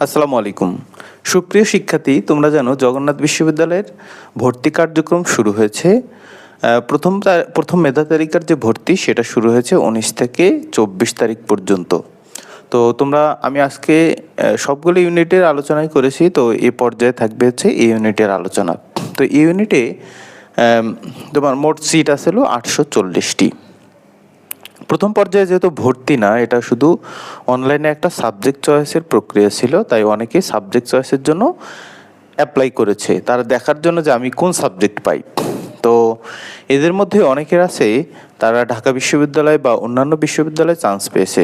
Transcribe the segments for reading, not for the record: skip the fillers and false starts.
আসসালামু আলাইকুম। সুপ্রিয় শিক্ষার্থী, তোমরা জানো জগন্নাথ বিশ্ববিদ্যালয়ের ভর্তি কার্যক্রম শুরু হয়েছে। প্রথম মেধা তালিকার যে ভর্তি সেটা শুরু হয়েছে 19 থেকে 24 তারিখ পর্যন্ত। তো আমি আজকে সবগুলো ইউনিটের আলোচনাই করেছি। তো এ পর্যায়ে থাকবে হচ্ছে এই ইউনিটের আলোচনা। তো এই ইউনিটে তোমার মোট সিট আছিল 840টি। প্রথম পর্যায়ে যেহেতু ভর্তি না, এটা শুধু অনলাইনে একটা সাবজেক্ট চয়েসের প্রক্রিয়া ছিল, তাই অনেকেই সাবজেক্ট চয়েসের জন্য অ্যাপ্লাই করেছে, তারা দেখার জন্য যে আমি কোন সাবজেক্ট পাই। তো এদের মধ্যে অনেকের আছে তারা ঢাকা বিশ্ববিদ্যালয় বা অন্যান্য বিশ্ববিদ্যালয়ে চান্স পেয়েছে,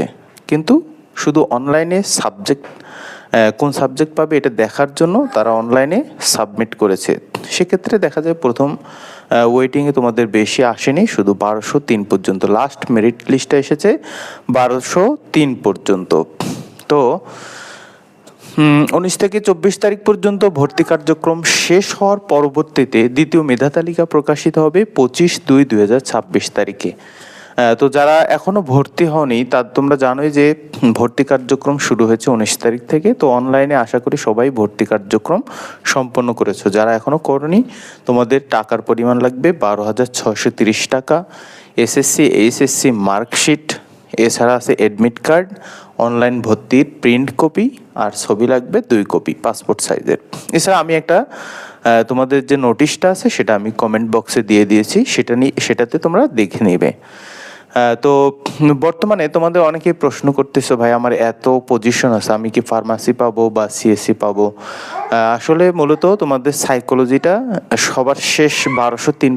কিন্তু শুধু অনলাইনে কোন সাবজেক্ট পাবে এটা দেখার জন্য তারা অনলাইনে সাবমিট করেছে। সেক্ষেত্রে দেখা যায় প্রথম ওয়েটিংয়ে তোমাদের বেশি আসেনি, শুধু 1203 পর্যন্ত। লাস্ট মেরিট লিস্টে এসেছে 1203 পর্যন্ত। তো 19 থেকে 24 তারিখ পর্যন্ত ভর্তি কার্যক্রম শেষ হওয়ার পরবর্তীতে দ্বিতীয় মেধা তালিকা প্রকাশিত হবে 25/2/2026 তারিখে। তো যারা এখনো ভর্তি হওনি তোমরা জানোই যে ভর্তি কার্যক্রম শুরু হয়েছে 19 তারিখ থেকে। তো অনলাইনে আশা করি সবাই ভর্তি কার্যক্রম সম্পন্ন করেছো। যারা এখনো করনি, তোমাদের টাকার পরিমাণ লাগবে 12,630 টাকা। এসএসসি এইচএসসি মার্কশিট, এছাড়া আছে অ্যাডমিট কার্ড, অনলাইন ভর্তির প্রিন্ট কপি, আর ছবি লাগবে 2 কপি পাসপোর্ট সাইজের। এছাড়া আমি একটা তোমাদের যে নোটিশটা আছে সেটা আমি কমেন্ট বক্সে দিয়ে দিয়েছি, সেটাতে তোমরা দেখে নেবে। তো বর্তমানে তোমাদের অনেকেই প্রশ্ন করতেছো, ভাই আমার এত পজিশন আছে, আমি কি ফার্মাসি পাবো বা সিএসসি পাবো? আসলে মূলত তোমাদের সাইকোলজিটা সবার শেষ 1203